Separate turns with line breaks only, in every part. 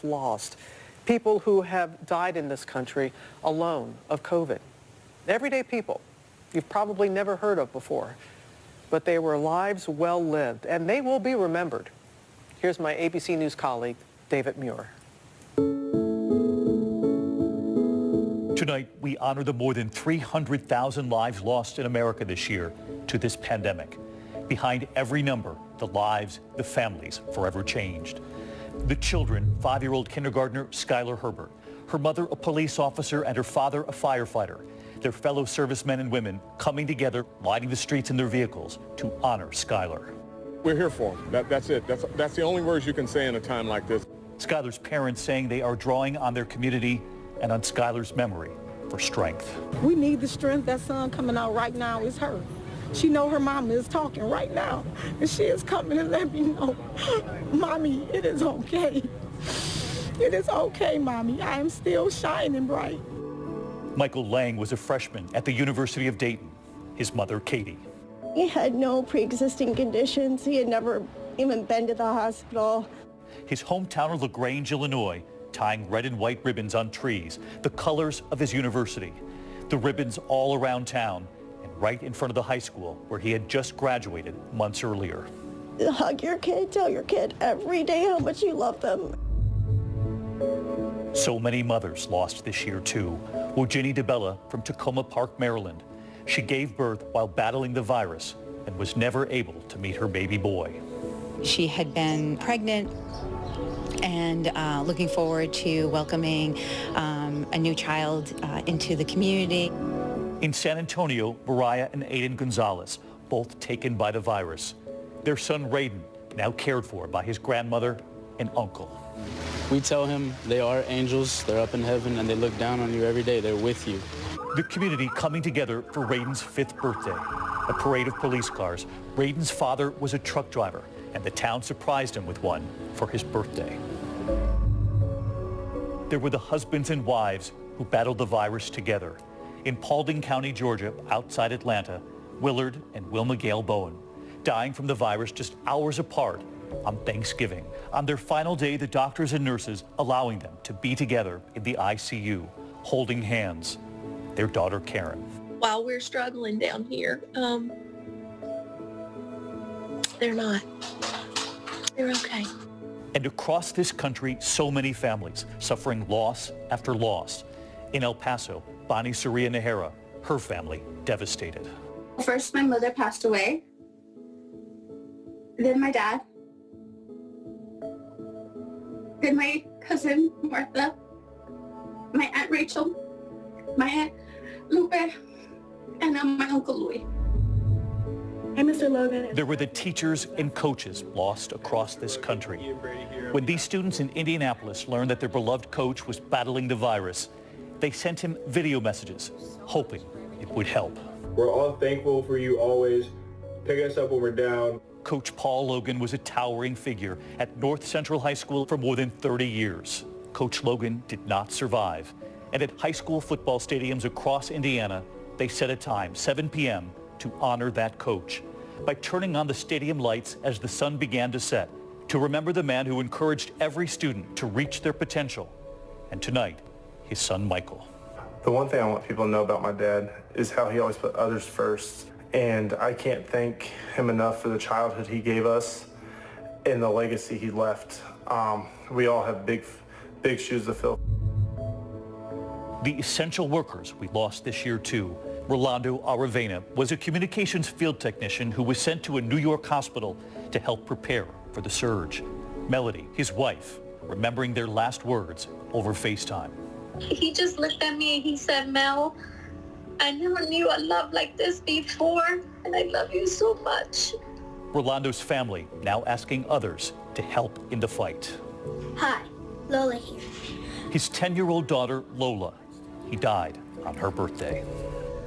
Lost. People who have died in this country alone of COVID. Everyday people you've probably never heard of before, but they were lives well lived, and they will be remembered. Here's my ABC News colleague, David Muir.
Tonight, we honor the more than 300,000 lives lost in America this year to this pandemic. Behind every number, the lives, the families forever changed. The children, 5-year-old kindergartner Skylar Herbert, her mother a police officer and her father a firefighter, their fellow servicemen and women coming together, lining the streets in their vehicles to honor Skylar.
We're here for them. That's it. That's the only words you can say in a time like this.
Skylar's parents saying they are drawing on their community and on Skylar's memory for strength.
We need the strength. That son coming out right now is her. She know her mama is talking right now, and she is coming to let me know, Mommy, it is okay. It is okay, Mommy. I am still shining bright.
Michael Lang was a freshman at the University of Dayton. His mother, Katie.
He had no pre-existing conditions. He had never even been to the hospital.
His hometown of LaGrange, Illinois, tying red and white ribbons on trees, the colors of his university. The ribbons all around town, right in front of the high school where he had just graduated months earlier.
Hug your kid, tell your kid every day how much you love them.
So many mothers lost this year too. Wojini DeBella from Tacoma Park, Maryland. She gave birth while battling the virus and was never able to meet her baby boy.
She had been pregnant and looking forward to welcoming a new child into the community.
In San Antonio, Mariah and Aiden Gonzalez, both taken by the virus. Their son, Raiden, now cared for by his grandmother and uncle.
We tell him they are angels, they're up in heaven, and they look down on you every day. They're with you.
The community coming together for Raiden's 5th birthday. A parade of police cars. Raiden's father was a truck driver, and the town surprised him with one for his birthday. There were the husbands and wives who battled the virus together. In Paulding County, Georgia, outside Atlanta, Willard and Wilma Gale Bowen, dying from the virus just hours apart on Thanksgiving. On their final day, the doctors and nurses allowing them to be together in the ICU, holding hands. Their daughter, Karen.
While we're struggling down here, they're not. They're okay.
And across this country, so many families suffering loss after loss. In El Paso, Bonnie Soria Nahara, her family devastated.
First, my mother passed away. Then my dad. Then my cousin, Martha. My Aunt Rachel. My Aunt Lupe. And my Uncle Louis.
Hey, Mr. Logan.
There were the teachers and coaches lost across this country. When these students in Indianapolis learned that their beloved coach was battling the virus, they sent him video messages, hoping it would help.
We're all thankful for you always. Pick us up when we're down.
Coach Paul Logan was a towering figure at North Central High School for more than 30 years. Coach Logan did not survive. And at high school football stadiums across Indiana, they set a time, 7 p.m., to honor that coach by turning on the stadium lights as the sun began to set, to remember the man who encouraged every student to reach their potential. And tonight, his son, Michael.
The one thing I want people to know about my dad is how he always put others first. And I can't thank him enough for the childhood he gave us and the legacy he left. We all have big shoes to fill.
The essential workers we lost this year too. Rolando Aravena was a communications field technician who was sent to a New York hospital to help prepare for the surge. Melody, his wife, remembering their last words over FaceTime.
He just looked at me and he said, Mel, I never knew a love like this before, and I love you so much.
Rolando's family now asking others to help in the fight.
Hi, Lola here.
His 10-year-old daughter, Lola, he died on her birthday.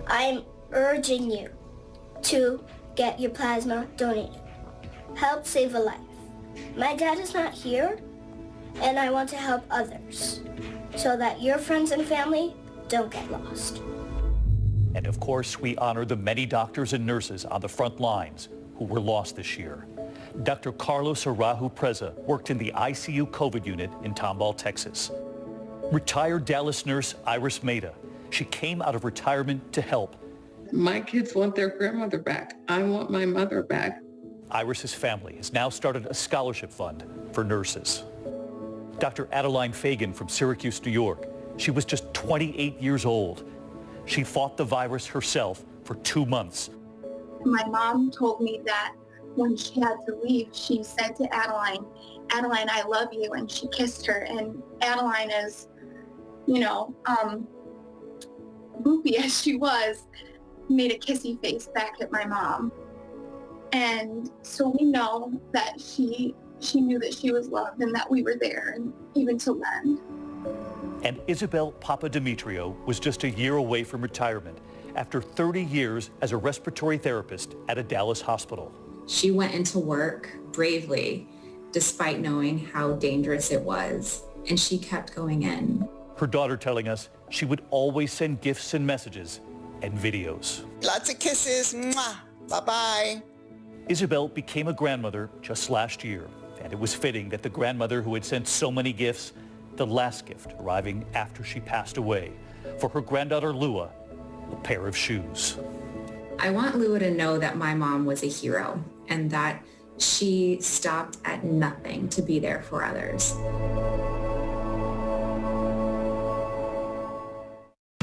I'm urging you to get your plasma donated. Help save a life. My dad is not here, and I want to help others so that your friends and family don't get lost.
And of course, we honor the many doctors and nurses on the front lines who were lost this year. Dr. Carlos Araujo Preza worked in the ICU COVID unit in Tomball, Texas. Retired Dallas nurse Iris Maida. She came out of retirement to help.
My kids want their grandmother back. I want my mother back.
Iris's family has now started a scholarship fund for nurses. Dr. Adeline Fagan from Syracuse, New York. She was just 28 years old. She fought the virus herself for 2 months.
My mom told me that when she had to leave, she said to Adeline, "Adeline, I love you," and she kissed her. And Adeline is, goofy as she was, made a kissy face back at my mom. And so we know that she knew that she was loved and that we were there, and even to lend.
And Isabel Papademetrio was just a year away from retirement after 30 years as a respiratory therapist at a Dallas hospital.
She went into work bravely, despite knowing how dangerous it was, and she kept going in.
Her daughter telling us she would always send gifts and messages and videos.
Lots of kisses. Mwah. Bye-bye.
Isabel became a grandmother just last year, and it was fitting that the grandmother who had sent so many gifts, the last gift arriving after she passed away, for her granddaughter Lua, a pair of shoes.
I want Lua to know that my mom was a hero and that she stopped at nothing to be there for others.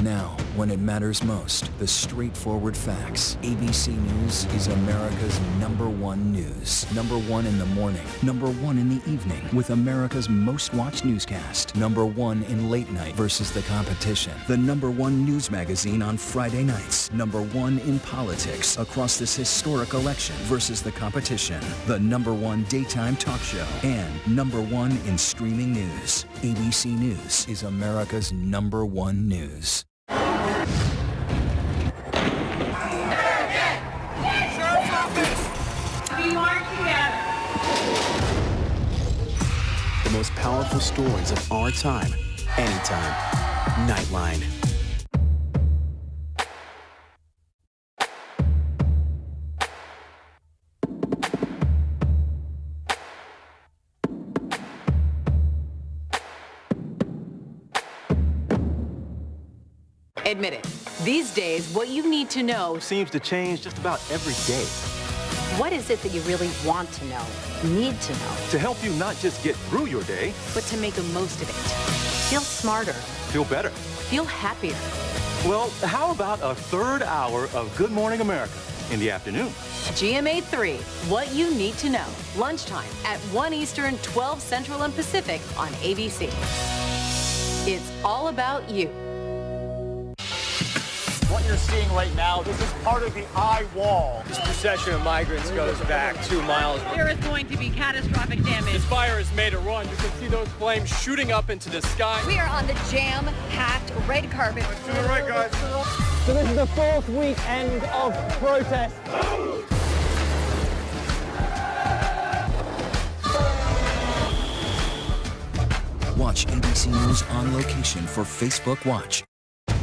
Now, when it matters most, the straightforward facts. ABC News is America's #1 news. #1 in the morning, #1 in the evening, with America's most watched newscast. #1 in late night versus the competition. The #1 news magazine on Friday nights. #1 in politics across this historic election versus the competition. The #1 daytime talk show. And #1 in streaming news. ABC News is America's #1 news.
The most powerful stories of our time, anytime. Nightline.
Admit it. These days, what you need to know
Seems to change just about every day.
What is it that you really want to know, need to know,
To help you not just get through your day,
but to make the most of it? Feel smarter.
feel better.
Feel happier.
Well, how about a third hour of Good Morning America in the afternoon?
GMA 3, what you need to know. Lunchtime at 1 Eastern, 12 Central and Pacific on ABC. It's all about you.
What you're seeing right now, this is part of the eye wall. This procession of migrants goes back 2 miles.
There is going to be catastrophic damage.
This fire has made a run. You can see those flames shooting up into the sky.
We are on the jam-packed red carpet.
To the right, guys.
So this is the 4th weekend of protest.
Watch ABC News on location for Facebook Watch.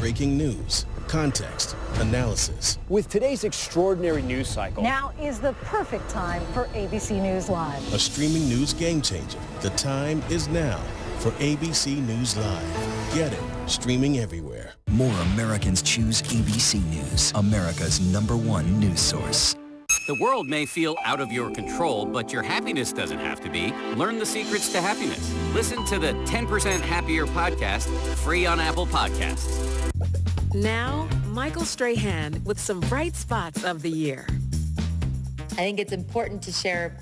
Breaking news, context, analysis.
With today's extraordinary news cycle,
Now is the perfect time for ABC News Live.
A streaming news game changer. The time is now for ABC News Live. Get it streaming everywhere.
More Americans choose ABC News, America's #1 news source.
The world may feel out of your control, but your happiness doesn't have to be. Learn the secrets to happiness. Listen to the 10% Happier podcast, free on Apple Podcasts.
Now, Michael Strahan with some bright spots of the year.
I think it's important to share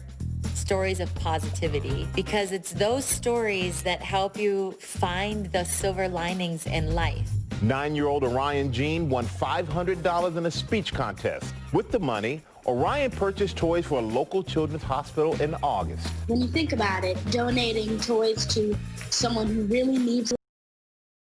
stories of positivity because it's those stories that help you find the silver linings in life.
9-year-old Orion Jean won $500 in a speech contest. With the money, Orion purchased toys for a local children's hospital in August.
When you think about it, donating toys to someone who really needs